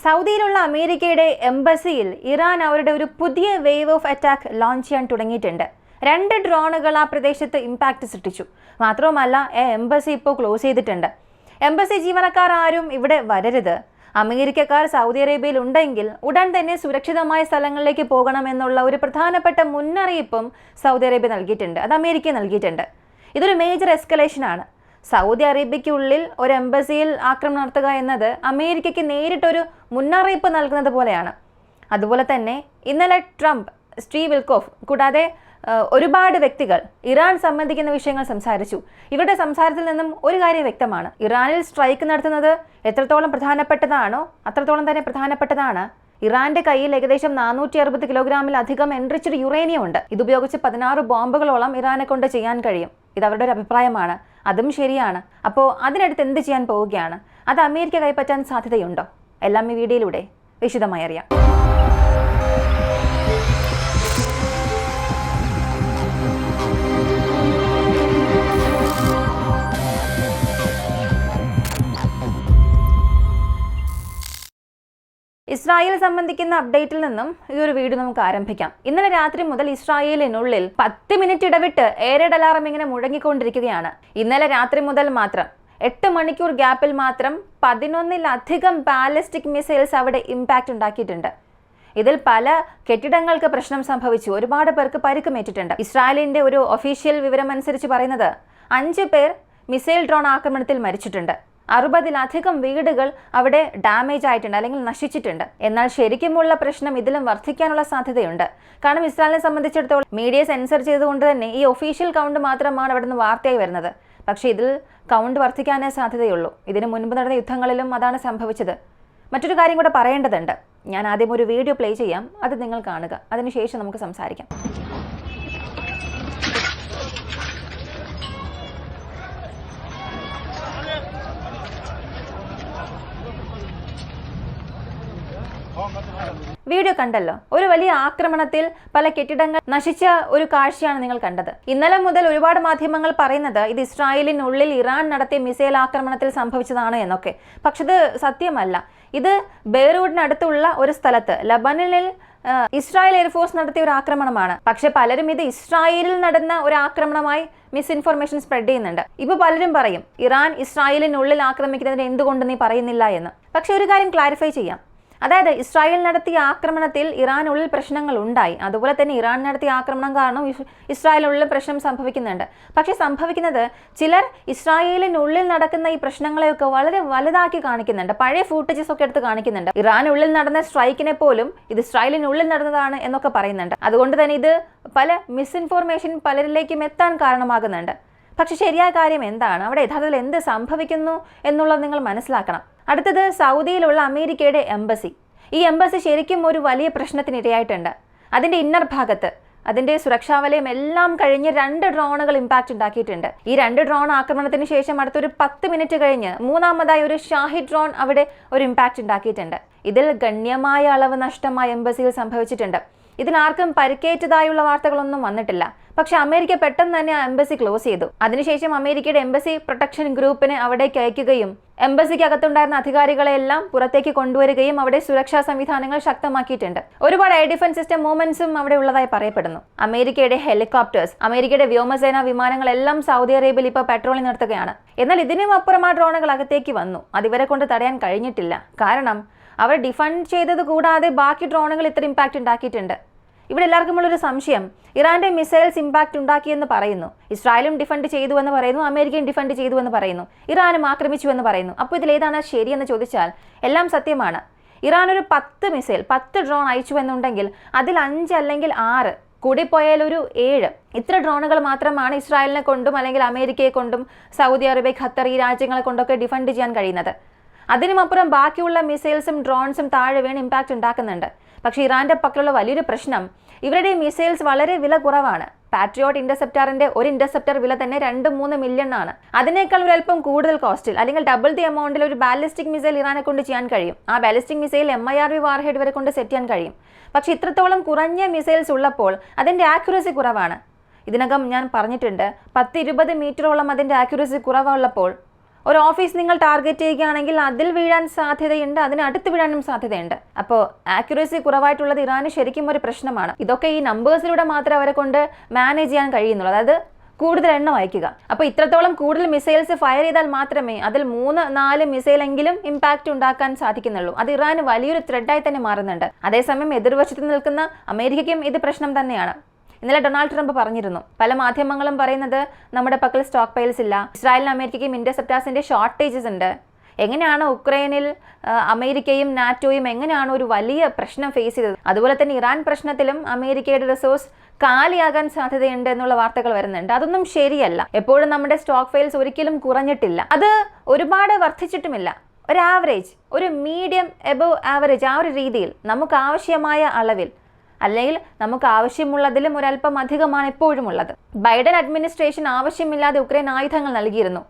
സൗദിയിലുള്ള അമേരിക്കയുടെ എംബസിയിൽ ഇറാൻ അവരുടെ ഒരു പുതിയ വേവ് ഓഫ് അറ്റാക്ക് ലോഞ്ച് ചെയ്യാൻ തുടങ്ങിയിട്ടുണ്ട്. 2 ഡ്രോണുകൾ ആ പ്രദേശത്ത് ഇമ്പാക്റ്റ് സൃഷ്ടിച്ചു. മാത്രവുമല്ല, എംബസി ഇപ്പോൾ ക്ലോസ് ചെയ്തിട്ടുണ്ട്. എംബസി ജീവനക്കാർ ആരും ഇവിടെ വരരുത്, അമേരിക്കക്കാർ സൗദി അറേബ്യയിൽ ഉണ്ടെങ്കിൽ ഉടൻ തന്നെ സുരക്ഷിതമായ സ്ഥലങ്ങളിലേക്ക് പോകണമെന്നുള്ള ഒരു പ്രധാനപ്പെട്ട മുന്നറിയിപ്പും സൗദി അറേബ്യ നൽകിയിട്ടുണ്ട്. അത് അമേരിക്ക നൽകിയിട്ടുണ്ട്. ഇതൊരു മേജർ എസ്കലേഷനാണ്. സൗദി അറേബ്യയ്ക്കുള്ളിൽ ഒരു എംബസിയിൽ ആക്രമണം നടത്തുക എന്നത് അമേരിക്കയ്ക്ക് നേരിട്ടൊരു മുന്നറിയിപ്പ് നൽകുന്നത് പോലെയാണ്. അതുപോലെ തന്നെ ഇന്നലെ ട്രംപ്, സ്റ്റീവ് വിൽക്കോഫ് കൂടാതെ ഒരുപാട് വ്യക്തികൾ ഇറാൻ സംബന്ധിക്കുന്ന വിഷയങ്ങൾ സംസാരിച്ചു. ഇവരുടെ സംസാരത്തിൽ നിന്നും ഒരു കാര്യം വ്യക്തമാണ്: ഇറാനിൽ സ്ട്രൈക്ക് നടത്തുന്നത് എത്രത്തോളം പ്രധാനപ്പെട്ടതാണോ അത്രത്തോളം തന്നെ പ്രധാനപ്പെട്ടതാണ് ഇറാന്റെ കയ്യിൽ ഏകദേശം 460 കിലോഗ്രാമിലധികം എൻറിച്ച്ഡ് യുറേനിയം ഉണ്ട്. ഇതുപയോഗിച്ച് 16 ബോംബുകളോളം ഇറാനെ കൊണ്ട് ചെയ്യാൻ കഴിയും. ഇത് അവരുടെ ഒരു അഭിപ്രായമാണ്. അതും ശരിയാണ്. അപ്പോൾ അതിനടുത്ത് എന്ത് ചെയ്യാൻ പോവുകയാണ്? അത് അമേരിക്ക കൈപ്പറ്റാൻ സാധ്യതയുണ്ടോ? എല്ലാം ഈ വീഡിയോയിലൂടെ വിശദമായി അറിയാം. ഇസ്രായേൽ സംബന്ധിക്കുന്ന അപ്ഡേറ്റിൽ നിന്നും ഈ ഒരു വീഡിയോ നമുക്ക് ആരംഭിക്കാം. ഇന്നലെ രാത്രി മുതൽ ഇസ്രായേലിനുള്ളിൽ 10 മിനിറ്റ് ഇടവിട്ട് എയർ റെയ്ഡ് അലാറം ഇങ്ങനെ മുഴങ്ങിക്കൊണ്ടിരിക്കുകയാണ്. ഇന്നലെ രാത്രി മുതൽ മാത്രം 8 മണിക്കൂർ ഗ്യാപ്പിൽ മാത്രം 11-ലധികം ബാലിസ്റ്റിക് മിസൈൽസ് അവിടെ ഇമ്പാക്റ്റ് ഉണ്ടാക്കിയിട്ടുണ്ട്. ഇതിൽ പല കെട്ടിടങ്ങൾക്ക് പ്രശ്നം സംഭവിച്ചു. ഒരുപാട് പേർക്ക് പരിക്കുമേറ്റിട്ടുണ്ട്. ഇസ്രായേലിന്റെ ഒരു ഒഫീഷ്യൽ വിവരം അനുസരിച്ച് പറയുന്നത് 5 പേർ മിസൈൽ ഡ്രോൺ ആക്രമണത്തിൽ മരിച്ചിട്ടുണ്ട്. 60-ലധികം വീടുകൾ അവിടെ ഡാമേജ് ആയിട്ടുണ്ട്, അല്ലെങ്കിൽ നശിച്ചിട്ടുണ്ട്. എന്നാൽ ശരിക്കുമുള്ള പ്രശ്നം ഇതിലും വർദ്ധിക്കാനുള്ള സാധ്യതയുണ്ട്. കാരണം ഇസ്രായേലിനെ സംബന്ധിച്ചിടത്തോളം മീഡിയ സെൻസർ ചെയ്തുകൊണ്ട് തന്നെ ഈ ഒഫീഷ്യൽ കൗണ്ട് മാത്രമാണ് അവിടെ നിന്ന് വാർത്തയായി വരുന്നത്. പക്ഷേ ഇതിൽ കൗണ്ട് വർദ്ധിക്കാനേ സാധ്യതയുള്ളൂ. ഇതിനു മുൻപ് നടന്ന യുദ്ധങ്ങളിലും അതാണ് സംഭവിച്ചത്. മറ്റൊരു കാര്യം കൂടെ പറയേണ്ടതുണ്ട്. ഞാൻ ആദ്യം ഒരു വീഡിയോ പ്ലേ ചെയ്യാം, അത് നിങ്ങൾ കാണുക. അതിനുശേഷം നമുക്ക് സംസാരിക്കാം. വീഡിയോ കണ്ടല്ലോ. ഒരു വലിയ ആക്രമണത്തിൽ പല കെട്ടിടങ്ങൾ നശിച്ച ഒരു കാഴ്ചയാണ് നിങ്ങൾ കണ്ടത്. ഇന്നലെ മുതൽ ഒരുപാട് മാധ്യമങ്ങൾ പറയുന്നത് ഇത് ഇസ്രായേലിനുള്ളിൽ ഇറാൻ നടത്തിയ മിസൈൽ ആക്രമണത്തിൽ സംഭവിച്ചതാണ് എന്നൊക്കെ. പക്ഷെ ഇത് സത്യമല്ല. ഇത് ബെയ്റൂട്ടിനടുത്തുള്ള ഒരു സ്ഥലത്ത് ലബനനിൽ ഇസ്രായേൽ എയർഫോഴ്സ് നടത്തിയ ഒരു ആക്രമണമാണ്. പക്ഷെ പലരും ഇത് ഇസ്രായേലിൽ നടന്ന ഒരു ആക്രമണമായി മിസ്ഇൻഫർമേഷൻ സ്പ്രെഡ് ചെയ്യുന്നുണ്ട്. ഇപ്പൊ പലരും പറയും ഇറാൻ ഇസ്രായേലിനുള്ളിൽ ആക്രമിക്കുന്നതിന് എന്തുകൊണ്ട് നീ പറയുന്നില്ല എന്ന്. പക്ഷെ ഒരു കാര്യം ക്ലാരിഫൈ ചെയ്യാം. അതായത് ഇസ്രായേൽ നടത്തിയ ആക്രമണത്തിൽ ഇറാനുള്ളിൽ പ്രശ്നങ്ങൾ ഉണ്ടായി. അതുപോലെ തന്നെ ഇറാൻ നടത്തിയ ആക്രമണം കാരണം ഇസ്രായേലിനുള്ളിൽ പ്രശ്നം സംഭവിക്കുന്നുണ്ട്. പക്ഷെ സംഭവിക്കുന്നത് ചിലർ ഇസ്രായേലിനുള്ളിൽ നടക്കുന്ന ഈ പ്രശ്നങ്ങളെയൊക്കെ വളരെ വലുതാക്കി കാണിക്കുന്നുണ്ട്. പഴയ ഫൂട്ടേജസ് ഒക്കെ എടുത്ത് കാണിക്കുന്നുണ്ട്. ഇറാനുള്ളിൽ നടന്ന സ്ട്രൈക്കിനെ പോലും ഇത് ഇസ്രായേലിനുള്ളിൽ നടന്നതാണ് എന്നൊക്കെ പറയുന്നുണ്ട്. അതുകൊണ്ട് തന്നെ ഇത് പല മിസ്ഇൻഫോർമേഷൻ പലരിലേക്കും എത്താൻ കാരണമാകുന്നുണ്ട്. പക്ഷെ ശരിയായ കാര്യം എന്താണ്? അവിടെ യഥാർത്ഥത്തിൽ എന്ത് സംഭവിക്കുന്നു എന്നുള്ളത് നിങ്ങൾ മനസ്സിലാക്കണം. അടുത്തത് സൗദിയിലുള്ള അമേരിക്കയുടെ എംബസി. ഈ എംബസി ശരിക്കും ഒരു വലിയ പ്രശ്നത്തിനിരയായിട്ടുണ്ട്. അതിൻ്റെ ഇന്നർ ഭാഗത്ത് അതിൻ്റെ സുരക്ഷാ വലയം എല്ലാം കഴിഞ്ഞ് 2 ഡ്രോണുകൾ ഇമ്പാക്റ്റ് ഉണ്ടാക്കിയിട്ടുണ്ട്. ഈ 2 ഡ്രോൺ ആക്രമണത്തിന് ശേഷം അടുത്തൊരു 10 മിനിറ്റ് കഴിഞ്ഞ് മൂന്നാമതായി ഒരു ഷാഹിദ് ഡ്രോൺ അവിടെ ഒരു ഇമ്പാക്റ്റ് ഉണ്ടാക്കിയിട്ടുണ്ട്. ഇതിൽ ഗണ്യമായ അളവ് നഷ്ടമായ എംബസിയിൽ സംഭവിച്ചിട്ടുണ്ട്. ഇതിനാർക്കും പരിക്കേറ്റതായുള്ള വാർത്തകളൊന്നും വന്നിട്ടില്ല. പക്ഷെ അമേരിക്ക പെട്ടെന്ന് തന്നെ ആ എംബസി ക്ലോസ് ചെയ്തു. അതിനുശേഷം അമേരിക്കയുടെ എംബസി പ്രൊട്ടക്ഷൻ ഗ്രൂപ്പിനെ അവിടേക്ക് അയക്കുകയും എംബസിക്ക് അകത്തുണ്ടായിരുന്ന അധികാരികളെല്ലാം പുറത്തേക്ക് കൊണ്ടുവരികയും അവിടെ സുരക്ഷാ സംവിധാനങ്ങൾ ശക്തമാക്കിയിട്ടുണ്ട്. ഒരുപാട് എയർ ഡിഫൻസ് സിസ്റ്റം മൂവ്മെന്റ്സും അവിടെ ഉള്ളതായി പറയപ്പെടുന്നു. അമേരിക്കയുടെ ഹെലികോപ്റ്റേഴ്സ്, അമേരിക്കയുടെ വ്യോമസേനാ വിമാനങ്ങളെല്ലാം സൗദി അറേബ്യയിൽ ഇപ്പോൾ പെട്രോളിംഗ് നടത്തുകയാണ്. എന്നാൽ ഇതിനും അപ്പുറം ആ ഡ്രോണുകൾ അകത്തേക്ക് വന്നു. അതിവരെ കൊണ്ട് തടയാൻ കഴിഞ്ഞിട്ടില്ല. കാരണം അവർ ഡിഫൻഡ് ചെയ്തത് കൂടാതെ ബാക്കി ഡ്രോണുകൾ ഇത്ര ഇമ്പാക്റ്റ് ഉണ്ടാക്കിയിട്ടുണ്ട്. ഇവിടെ എല്ലാവർക്കും ഉള്ളൊരു സംശയം, ഇറാന്റെ മിസൈൽസ് ഇമ്പാക്റ്റ് ഉണ്ടാക്കിയെന്ന് പറയുന്നു. ഇസ്രായേലും ഡിഫൻഡ് ചെയ്തു എന്ന് പറയുന്നു, അമേരിക്കയും ഡിഫൻഡ് ചെയ്തു എന്ന് പറയുന്നു, ഇറാനും ആക്രമിച്ചു എന്ന് പറയുന്നു. അപ്പോൾ ഇതിലേതാണ് ശരിയെന്ന് ചോദിച്ചാൽ എല്ലാം സത്യമാണ്. ഇറാൻ ഒരു 10 ഡ്രോൺ അയച്ചു എന്നുണ്ടെങ്കിൽ അതിൽ 5 അല്ലെങ്കിൽ 6, കൂടിപ്പോയാൽ ഒരു 7 ഇത്ര ഡ്രോണുകൾ മാത്രമാണ് ഇസ്രായേലിനെ കൊണ്ടും അല്ലെങ്കിൽ അമേരിക്കയെ കൊണ്ടും സൗദി അറേബ്യ, ഖത്തർ ഈ രാജ്യങ്ങളെ കൊണ്ടൊക്കെ ഡിഫൻഡ് ചെയ്യാൻ കഴിയുന്നത്. അതിനുമപ്പുറം ബാക്കിയുള്ള മിസൈൽസും ഡ്രോൺസും താഴെ വീണ് ഇമ്പാക്റ്റ് ഉണ്ടാക്കുന്നുണ്ട്. പക്ഷേ ഇറാന്റെ പക്കലുള്ള വലിയൊരു പ്രശ്നം ഇവരുടെ മിസൈൽസ് വളരെ വില കുറവാണ്. പാട്രിയോട്ട് ഇന്റർസെപ്റ്ററിന്റെ ഒരു ഇന്റർസെപ്റ്റർ വില തന്നെ 2-3 മില്യൺ ആണ്. അതിനേക്കാൾ ഒരല്പം കൂടുതൽ കോസ്റ്റിൽ അല്ലെങ്കിൽ ഡബിൾ ദി എമൗണ്ടിൽ ഒരു ബാലിസ്റ്റിക് മിസൈൽ ഇറാനെ കൊണ്ട് ചെയ്യാൻ കഴിയും. ആ ബാലിസ്റ്റിക് മിസൈൽ MIRV വാർഹെഡ് വരെ കൊണ്ട് സെറ്റ് ചെയ്യാൻ കഴിയും. പക്ഷെ ഇത്രത്തോളം കുറഞ്ഞ മിസൈൽസ് ഉള്ളപ്പോൾ അതിന്റെ ആക്യുറസി കുറവാണ്. ഇതിനകം ഞാൻ പറഞ്ഞിട്ടുണ്ട്, 10-20 മീറ്ററോളം അതിന്റെ ആക്യുറസി കുറവുള്ളപ്പോൾ ഒരു ഓഫീസ് നിങ്ങൾ ടാർഗറ്റ് ചെയ്യുകയാണെങ്കിൽ അതിൽ വീഴാൻ സാധ്യതയുണ്ട്, അതിന് അടുത്ത് വീഴാനും സാധ്യതയുണ്ട്. അപ്പോൾ ആക്യുറസി കുറവായിട്ടുള്ളത് ഇറാന് ശരിക്കും ഒരു പ്രശ്നമാണ്. ഇതൊക്കെ ഈ നമ്പേഴ്സിലൂടെ മാത്രമേ അവരെ കൊണ്ട് മാനേജ് ചെയ്യാൻ കഴിയുന്നുള്ളൂ, അതായത് കൂടുതൽ എണ്ണം അയക്കുക. അപ്പോൾ ഇത്രത്തോളം കൂടുതൽ മിസൈൽസ് ഫയർ ചെയ്താൽ മാത്രമേ അതിൽ 3-4 മിസൈലെങ്കിലും ഇമ്പാക്റ്റ് ഉണ്ടാക്കാൻ സാധിക്കുന്നുള്ളൂ. അത് ഇറാന് വലിയൊരു ത്രെഡായി തന്നെ മാറുന്നുണ്ട്. അതേസമയം എതിർവശത്ത് നിൽക്കുന്ന അമേരിക്കയ്ക്കും ഇത് പ്രശ്നം തന്നെയാണ്. ഇന്നലെ ഡൊണാൾഡ് ട്രംപ് പറഞ്ഞിരുന്നു, പല മാധ്യമങ്ങളും പറയുന്നത് നമ്മുടെ പക്കൽ സ്റ്റോക്ക് പൈൽസ് ഇല്ല, ഇസ്രായേലിനും അമേരിക്കയ്ക്കും ഇന്റർസെപ്റ്റേഴ്സിന്റെ ഷോർട്ടേജസ് ഉണ്ട്. എങ്ങനെയാണ് ഉക്രൈനിൽ അമേരിക്കയും നാറ്റോയും എങ്ങനെയാണ് ഒരു വലിയ പ്രശ്നം ഫേസ് ചെയ്തത്? അതുപോലെ തന്നെ ഇറാൻ പ്രശ്നത്തിലും അമേരിക്കയുടെ റിസോഴ്സ് കാലിയാകാൻ സാധ്യതയുണ്ട് എന്നുള്ള വാർത്തകൾ വരുന്നുണ്ട്. അതൊന്നും ശരിയല്ല. എപ്പോഴും നമ്മുടെ സ്റ്റോക്ക് ഫൈൽസ് ഒരിക്കലും കുറഞ്ഞിട്ടില്ല, അത് ഒരുപാട് വർദ്ധിച്ചിട്ടുമില്ല. ഒരു ആവറേജ്, ഒരു മീഡിയം എബവ് ആവറേജ്, ആ ഒരു രീതിയിൽ നമുക്ക് ആവശ്യമായ അളവിൽ, അല്ലെങ്കിൽ നമുക്ക് ആവശ്യമുള്ളതിലും ഒരല്പം അധികമാണ് എപ്പോഴും ഉള്ളത്. ബൈഡൻ അഡ്മിനിസ്ട്രേഷൻ ആവശ്യമില്ലാതെ ഉക്രൈൻ ആയുധങ്ങൾ നൽകിയിരുന്നു.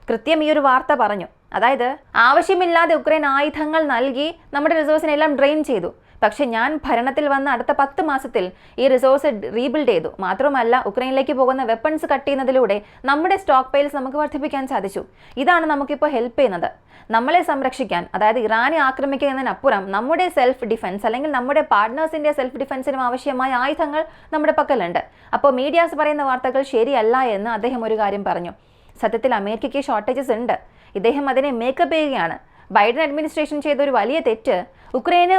കൃത്യം ഈ ഒരു വാർത്ത പറഞ്ഞു. അതായത് ആവശ്യമില്ലാതെ ഉക്രൈൻ ആയുധങ്ങൾ നൽകി നമ്മുടെ റിസോഴ്സിനെല്ലാം ഡ്രെയിൻ ചെയ്തു. പക്ഷെ ഞാൻ ഭരണത്തിൽ വന്ന അടുത്ത 10 മാസത്തിൽ ഈ റിസോഴ്സ് റീബിൽഡ് ചെയ്തു. മാത്രമല്ല ഉക്രൈനിലേക്ക് പോകുന്ന വെപ്പൺസ് കട്ട് ചെയ്യുന്നതിലൂടെ നമ്മുടെ സ്റ്റോക്ക് പൈൽസ് നമുക്ക് വർദ്ധിപ്പിക്കാൻ സാധിച്ചു. ഇതാണ് നമുക്കിപ്പോൾ ഹെൽപ്പ് ചെയ്യുന്നത്. നമ്മളെ സംരക്ഷിക്കാൻ, അതായത് ഇറാനെ ആക്രമിക്കുന്നതിനപ്പുറം നമ്മുടെ സെൽഫ് ഡിഫെൻസ് അല്ലെങ്കിൽ നമ്മുടെ പാർട്ട്നേഴ്സിന്റെ സെൽഫ് ഡിഫെൻസിനും ആവശ്യമായ ആയുധങ്ങൾ നമ്മുടെ പക്കലുണ്ട്. അപ്പോൾ മീഡിയാസ് പറയുന്ന വാർത്തകൾ ശരിയല്ല എന്ന് അദ്ദേഹം ഒരു കാര്യം പറഞ്ഞു. സത്യത്തിൽ അമേരിക്കയ്ക്ക് ഷോർട്ടേജസ് ഉണ്ട്. ഇദ്ദേഹം അതിനെ മേക്കപ്പ് ചെയ്യുകയാണ്. ബൈഡൻ അഡ്മിനിസ്ട്രേഷൻ ചെയ്ത ഒരു വലിയ തെറ്റ്, ഉക്രൈന്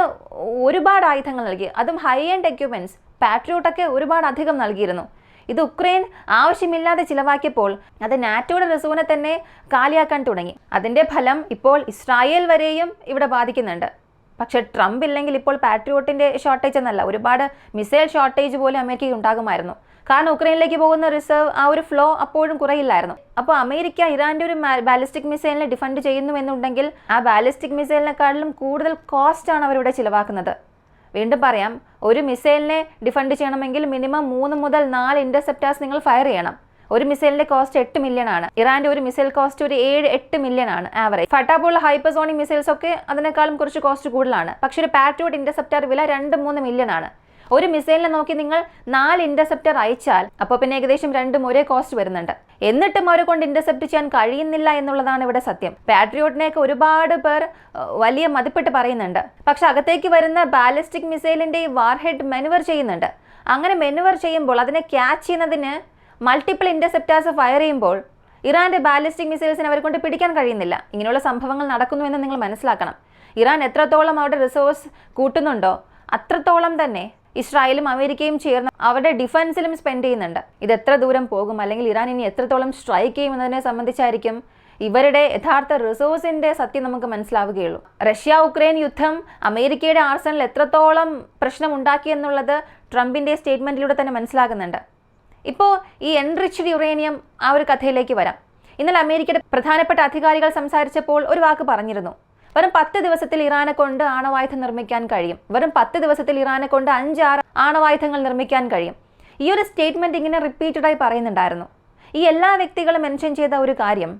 ഒരുപാട് ആയുധങ്ങൾ നൽകി, അതും ഹൈ എൻഡ് എക്യുപ്മെന്റ്സ്, പാട്രിയോട്ടൊക്കെ ഒരുപാട് അധികം നൽകിയിരുന്നു. ഇത് ഉക്രൈൻ ആവശ്യമില്ലാതെ ചിലവാക്കിയപ്പോൾ അത് നാറ്റോയുടെ റിസോർസിനെ തന്നെ കാലിയാക്കാൻ തുടങ്ങി. അതിൻ്റെ ഫലം ഇപ്പോൾ ഇസ്രായേൽ വരെയും ഇവിടെ ബാധിക്കുന്നുണ്ട്. പക്ഷെ ട്രംപ് ഇല്ലെങ്കിൽ ഇപ്പോൾ പാട്രിയോട്ടിൻ്റെ ഷോർട്ടേജ് എന്നല്ല, ഒരുപാട് മിസൈൽ ഷോർട്ടേജ് പോലും അമേരിക്കയ്ക്ക് ഉണ്ടാകുമായിരുന്നു. കാരണം ഉക്രൈനിലേക്ക് പോകുന്ന റിസർവ്, ആ ഒരു ഫ്ലോ അപ്പോഴും കുറയില്ലായിരുന്നു. അപ്പോൾ അമേരിക്ക ഇറാൻ്റെ ഒരു ബാലിസ്റ്റിക് മിസൈലിനെ ഡിഫെൻഡ് ചെയ്യുന്നുവെന്നുണ്ടെങ്കിൽ ആ ബാലിസ്റ്റിക് മിസൈലിനെക്കാളും കൂടുതൽ കോസ്റ്റാണ് അവരിവിടെ ചിലവാക്കുന്നത്. വീണ്ടും പറയാം, ഒരു മിസൈലിനെ ഡിഫെൻഡ് ചെയ്യണമെങ്കിൽ മിനിമം 3 മുതൽ 4 ഇന്റർസെപ്റ്റേഴ്സ് നിങ്ങൾ ഫയർ ചെയ്യണം. ഒരു മിസൈലിന്റെ കോസ്റ്റ് 8 മില്യൺ ആണ്. ഇറാന്റെ ഒരു മിസൈൽ കോസ്റ്റ് ഒരു 7-8 മില്യൺ ആണ് ആവറേജ്. ഫട്ടാബുള്ള ഹൈപ്പർസോണിക് മിസൈൽസ് ഒക്കെ അതിനേക്കാളും കുറച്ച് കോസ്റ്റ് കൂടുതലാണ്. പക്ഷെ ഒരു പാട്രിയോട്ട് ഇന്റർസെപ്റ്റർ വില 2-3 മില്യൺ ആണ്. ഒരു മിസൈലിനെ നോക്കി നിങ്ങൾ 4 ഇന്റർസെപ്റ്റർ അയച്ചാൽ അപ്പോൾ പിന്നെ ഏകദേശം 2ഉം ഒരേ കോസ്റ്റ് വരുന്നുണ്ട്. എന്നിട്ടും അവരെ കൊണ്ട് ഇന്റർസെപ്റ്റ് ചെയ്യാൻ കഴിയുന്നില്ല എന്നുള്ളതാണ് ഇവിടെ സത്യം. പാട്രിയോട്ടിനെയൊക്കെ ഒരുപാട് പേർ വലിയ മതിപ്പിട്ട് പറയുന്നുണ്ട്. പക്ഷെ അകത്തേക്ക് വരുന്ന ബാലിസ്റ്റിക് മിസൈലിന്റെ വാർഹെഡ് മെനുവർ ചെയ്യുന്നുണ്ട്. അങ്ങനെ മെനുവർ ചെയ്യുമ്പോൾ അതിനെ ക്യാച്ച് ചെയ്യുന്നതിന് മൾട്ടിപ്പിൾ ഇന്റർസെപ്റ്റേഴ്സ് ഫയർ ചെയ്യുമ്പോൾ ഇറാന്റെ ബാലിസ്റ്റിക് മിസൈൽസിനെ അവരെ കൊണ്ട് പിടിക്കാൻ കഴിയുന്നില്ല. ഇങ്ങനെയുള്ള സംഭവങ്ങൾ നടക്കുന്നു എന്ന് നിങ്ങൾ മനസ്സിലാക്കണം. ഇറാൻ എത്രത്തോളം അവരുടെ റിസോഴ്സ് കൂട്ടുന്നുണ്ടോ അത്രത്തോളം തന്നെ ഇസ്രായേലും അമേരിക്കയും ചേർന്ന് അവരുടെ ഡിഫൻസിലും സ്പെൻഡ് ചെയ്യുന്നുണ്ട്. ഇത് എത്ര ദൂരം പോകും, അല്ലെങ്കിൽ ഇറാൻ ഇനി എത്രത്തോളം സ്ട്രൈക്ക് ചെയ്യും എന്നതിനെ സംബന്ധിച്ചായിരിക്കും ഇവരുടെ യഥാർത്ഥ റിസോഴ്സിന്റെ സത്യം നമുക്ക് മനസ്സിലാവുകയുള്ളൂ. റഷ്യ ഉക്രൈൻ യുദ്ധം അമേരിക്കയുടെ ആർസണൽ എത്രത്തോളം പ്രശ്നം ഉണ്ടാക്കി എന്നുള്ളത് ട്രംപിന്റെ സ്റ്റേറ്റ്മെന്റിലൂടെ തന്നെ മനസ്സിലാകുന്നുണ്ട്. ഇപ്പോൾ ഈ എൻറിച്ച്ഡ് യുറേനിയം ആ ഒരു കഥയിലേക്ക് വരാം. ഇന്നലെ അമേരിക്കയുടെ പ്രധാനപ്പെട്ട അധികാരികൾ സംസാരിച്ചപ്പോൾ ഒരു വാക്ക് പറഞ്ഞിരുന്നു, വെറും 10 ദിവസത്തിൽ ഇറാനെ കൊണ്ട് ആണവായുധം നിർമ്മിക്കാൻ കഴിയും. വെറും 10 ദിവസത്തിൽ ഇറാനെ കൊണ്ട് 5-6 ആണവായുധങ്ങൾ നിർമ്മിക്കാൻ കഴിയും. ഈ ഒരു സ്റ്റേറ്റ്മെന്റ് ഇങ്ങനെ റിപ്പീറ്റഡായി പറയുന്നുണ്ടായിരുന്നു. ഈ എല്ലാ വ്യക്തികളും മെൻഷൻ ചെയ്ത ഒരു കാര്യം,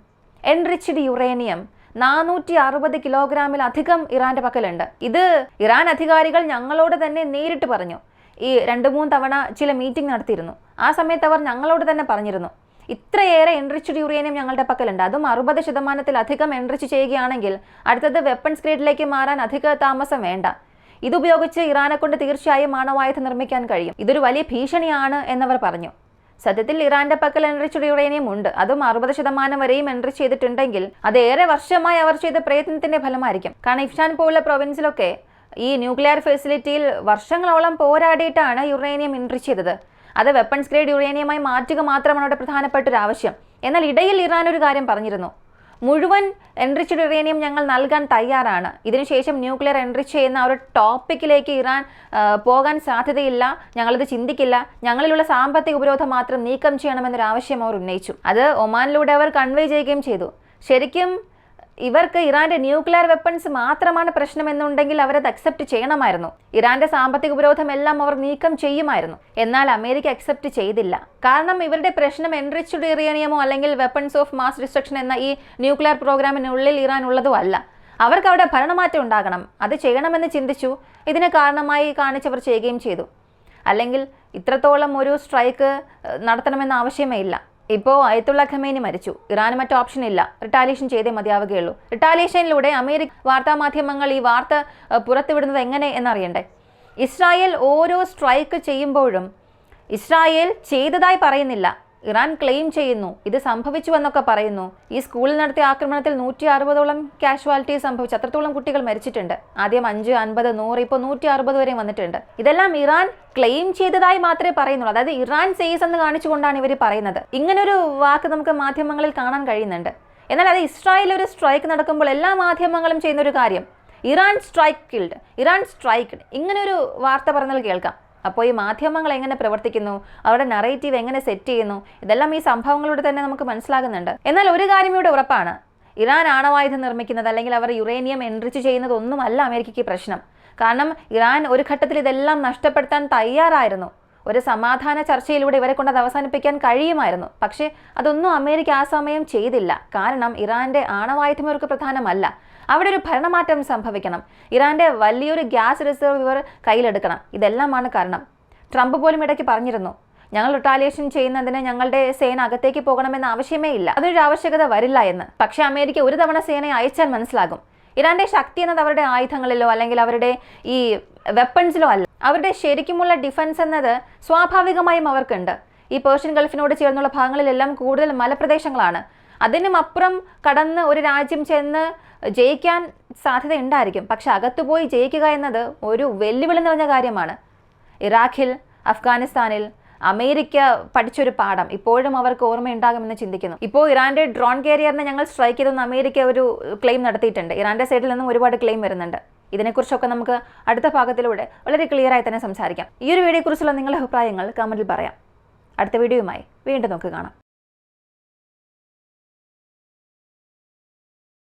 എൻറിച്ച്ഡ് യുറേനിയം 460 കിലോഗ്രാമിലധികം ഇറാന്റെ പക്കലുണ്ട്. ഇത് ഇറാൻ അധികാരികൾ ഞങ്ങളോട് തന്നെ നേരിട്ട് പറഞ്ഞു. ഈ 2-3 തവണ ചില മീറ്റിംഗ് നടത്തിയിരുന്നു. ആ സമയത്ത് അവർ ഞങ്ങളോട് തന്നെ പറഞ്ഞിരുന്നു, ഇത്രയേറെ എൻറിച്ച്ഡ് യുറേനിയം ഞങ്ങളുടെ പക്കലുണ്ട്. അതും 60%-ലധികം എൻറിച്ച് ചെയ്യുകയാണെങ്കിൽ അടുത്തത് വെപ്പൺസ് ഗ്രേഡിലേക്ക് മാറാൻ അധിക താമസം വേണ്ട. ഇതുപയോഗിച്ച് ഇറാനെ കൊണ്ട് തീർച്ചയായും ആണവായുധം നിർമ്മിക്കാൻ കഴിയും. ഇതൊരു വലിയ ഭീഷണിയാണ് എന്നവർ പറഞ്ഞു. സത്യത്തിൽ ഇറാന്റെ പക്കൽ എൻറിച്ച്ഡ് യുറേനിയം ഉണ്ട്. അതും 60% വരെയും എൻറിച്ച് ചെയ്തിട്ടുണ്ടെങ്കിൽ അത് ഏറെ വർഷമായി അവർ ചെയ്ത പ്രയത്നത്തിന്റെ ഫലമായിരിക്കും. കാരണം ഇഫ്ഷാൻ പോലുള്ള പ്രൊവിൻസിലൊക്കെ ഈ ന്യൂക്ലിയർ ഫെസിലിറ്റിയിൽ വർഷങ്ങളോളം പോരാടിയിട്ടാണ് യുറേനിയം എൻറിച്ച് ചെയ്തത്. അത് വെപ്പൺസ് ഗ്രേഡ് യുറേനിയമായി മാറ്റുക മാത്രമാണ് അവിടെ പ്രധാനപ്പെട്ട ഒരു ആവശ്യം. എന്നാൽ ഇടയിൽ ഇറാൻ ഒരു കാര്യം പറഞ്ഞിരുന്നു, മുഴുവൻ എൻറിച്ച്ഡ് യുറേനിയം ഞങ്ങൾ നൽകാൻ തയ്യാറാണ്. ഇതിനുശേഷം ന്യൂക്ലിയർ എൻറിച്ച് ചെയ്യുന്ന ആ ഒരു ടോപ്പിക്കിലേക്ക് ഇറാൻ പോകാൻ സാധ്യതയില്ല, ഞങ്ങളിത് ചിന്തിക്കില്ല, ഞങ്ങളിലുള്ള സാമ്പത്തിക ഉപരോധം മാത്രം നീക്കം ചെയ്യണമെന്നൊരു ആവശ്യം അവർ ഉന്നയിച്ചു. അത് ഒമാനിലൂടെ അവർ കൺവേ ചെയ്യുകയും ചെയ്തു. ശരിക്കും ഇവർക്ക് ഇറാന്റെ ന്യൂക്ലിയർ വെപ്പൺസ് മാത്രമാണ് പ്രശ്നമെന്നുണ്ടെങ്കിൽ അവരത് അക്സെപ്റ്റ് ചെയ്യണമായിരുന്നു. ഇറാന്റെ സാമ്പത്തിക ഉപരോധം എല്ലാം അവർ നീക്കം ചെയ്യുമായിരുന്നു. എന്നാൽ അമേരിക്ക അക്സെപ്റ്റ് ചെയ്തില്ല. കാരണം ഇവരുടെ പ്രശ്നം എൻറിച്ച്ഡ് യുറേനിയമോ അല്ലെങ്കിൽ വെപ്പൺസ് ഓഫ് മാസ് ഡിസ്ട്രക്ഷൻ എന്ന ഈ ന്യൂക്ലിയർ പ്രോഗ്രാമിനുള്ളിൽ ഇറാൻ ഉള്ളതും അല്ല. അവർക്ക് അവിടെ ഭരണമാറ്റം ഉണ്ടാകണം, അത് ചെയ്യണമെന്ന് ചിന്തിച്ചു. ഇതിന് കാരണമായി കാണിച്ചവർ ചെയ്യുകയും ചെയ്തു. അല്ലെങ്കിൽ ഇത്രത്തോളം ഒരു സ്ട്രൈക്ക് നടത്തണമെന്ന ആവശ്യമേ ഇല്ല. ഇപ്പോൾ അയത്തുള്ള ഖമേനി മരിച്ചു. ഇറാന് മറ്റു ഓപ്ഷൻ ഇല്ല, റിട്ടാലിയേഷൻ ചെയ്തേ മതിയാവുകയുള്ളൂ. റിട്ടാലിയേഷനിലൂടെ അമേരിക്ക വാർത്താമാധ്യമങ്ങൾ ഈ വാർത്ത പുറത്തുവിടുന്നത് എങ്ങനെ എന്നറിയണ്ടേ? ഇസ്രായേൽ ഓരോ സ്ട്രൈക്ക് ചെയ്യുമ്പോഴും ഇസ്രായേൽ ചെയ്തതായി പറയുന്നില്ല, ഇറാൻ ക്ലെയിം ചെയ്യുന്നു ഇത് സംഭവിച്ചു എന്നൊക്കെ പറയുന്നു. ഈ സ്കൂളിൽ നടത്തിയ ആക്രമണത്തിൽ 160ഓളം കാഷ്വാലിറ്റി സംഭവിച്ചു. അത്രത്തോളം കുട്ടികൾ മരിച്ചിട്ടുണ്ട്. ആദ്യം 5, 50, 100, ഇപ്പോൾ 160 വരെയും വന്നിട്ടുണ്ട്. ഇതെല്ലാം ഇറാൻ ക്ലെയിം ചെയ്തതായി മാത്രമേ പറയുന്നുള്ളൂ. അതായത് ഇറാൻ സേസ് എന്ന് കാണിച്ചുകൊണ്ടാണ് ഇവർ പറയുന്നത്. ഇങ്ങനൊരു വാക്ക് നമുക്ക് മാധ്യമങ്ങളിൽ കാണാൻ കഴിയുന്നുണ്ട്. എന്നാൽ അത് ഇസ്രായേൽ ഒരു സ്ട്രൈക്ക് നടക്കുമ്പോൾ എല്ലാ മാധ്യമങ്ങളും ചെയ്യുന്ന ഒരു കാര്യം, ഇറാൻ സ്ട്രൈക്ക് കിൽഡ്, ഇറാൻ സ്ട്രൈക്ക്ഡ്, ഇങ്ങനൊരു വാർത്ത പറഞ്ഞാൽ കേൾക്കാം. അപ്പോൾ ഈ മാധ്യമങ്ങൾ എങ്ങനെ പ്രവർത്തിക്കുന്നു, അവരുടെ നറേറ്റീവ് എങ്ങനെ സെറ്റ് ചെയ്യുന്നു, ഇതെല്ലാം ഈ സംഭവങ്ങളിലൂടെ തന്നെ നമുക്ക് മനസ്സിലാകുന്നുണ്ട്. എന്നാൽ ഒരു കാര്യം ഇവിടെ ഉറപ്പാണ്, ഇറാൻ ആണവായുധം നിർമ്മിക്കുന്നത് അല്ലെങ്കിൽ അവർ യുറേനിയം എൻറിച്ച് ചെയ്യുന്നതൊന്നുമല്ല അമേരിക്കയ്ക്ക് പ്രശ്നം. കാരണം ഇറാൻ ഒരു ഘട്ടത്തിൽ ഇതെല്ലാം നഷ്ടപ്പെടുത്താൻ തയ്യാറായിരുന്നു. ഒരു സമാധാന ചർച്ചയിലൂടെ ഇവരെ കൊണ്ട് അത് അവസാനിപ്പിക്കാൻ കഴിയുമായിരുന്നു. പക്ഷേ അതൊന്നും അമേരിക്ക ആ സമയം ചെയ്തില്ല. കാരണം ഇറാന്റെ ആണവായുധം ഇവർക്ക് പ്രധാനമല്ല. അവിടെ ഒരു ഭരണമാറ്റം സംഭവിക്കണം. ഇറാന്റെ വലിയൊരു ഗ്യാസ് റിസർവ് ഇവർ കയ്യിലെടുക്കണം. ഇതെല്ലാമാണ് കാരണം. ട്രംപ് പോലും ഇടയ്ക്ക് പറഞ്ഞിരുന്നു, ഞങ്ങൾ റിട്ടാലിയേഷൻ ചെയ്യുന്നതിന് ഞങ്ങളുടെ സേന അകത്തേക്ക് പോകണമെന്ന ആവശ്യമേ ഇല്ല, അതൊരു ആവശ്യകത വരില്ല എന്ന്. പക്ഷേ അമേരിക്ക ഒരു തവണ സേനയെ അയച്ചാൽ മനസ്സിലാകും, ഇറാന്റെ ശക്തി എന്നത് അവരുടെ ആയുധങ്ങളിലോ അല്ലെങ്കിൽ അവരുടെ ഈ വെപ്പൺസിലോ അല്ല. അവരുടെ ശരിക്കുമുള്ള ഡിഫൻസ് എന്നത് സ്വാഭാവികമായും അവർക്കുണ്ട്. ഈ പേർഷ്യൻ ഗൾഫിനോട് ചേർന്നുള്ള ഭാഗങ്ങളിലെല്ലാം കൂടുതൽ മലപ്രദേശങ്ങളാണ്. അതിനും അപ്പുറം കടന്ന് ഒരു രാജ്യം ചെന്ന് ജയിക്കാൻ സാധ്യത ഉണ്ടായിരിക്കും. പക്ഷെ അകത്തുപോയി ജയിക്കുക എന്നത് ഒരു വെല്ലുവിളി നിറഞ്ഞ കാര്യമാണ്. ഇറാഖിൽ, അഫ്ഗാനിസ്ഥാനിൽ അമേരിക്ക പഠിച്ചൊരു പാഠം ഇപ്പോഴും അവർക്ക് ഓർമ്മയുണ്ടാകുമെന്ന് ചിന്തിക്കുന്നു. ഇപ്പോൾ ഇറാന്റെ ഡ്രോൺ കാരിയറിനെ ഞങ്ങൾ സ്ട്രൈക്ക് ചെയ്തെന്ന് അമേരിക്ക ഒരു ക്ലെയിം നടത്തിയിട്ടുണ്ട്. ഇറാന്റെ സൈഡിൽ നിന്നും ഒരുപാട് ക്ലെയിം വരുന്നുണ്ട്. ഇതിനെക്കുറിച്ചൊക്കെ നമുക്ക് അടുത്ത ഭാഗത്തിലൂടെ വളരെ ക്ലിയറായി തന്നെ സംസാരിക്കാം. ഈ ഒരു വീഡിയോയെക്കുറിച്ചുള്ള നിങ്ങളുടെ അഭിപ്രായങ്ങൾ കമന്റിൽ പറയാം. അടുത്ത വീഡിയോയുമായി വീണ്ടും നമുക്ക് കാണാം.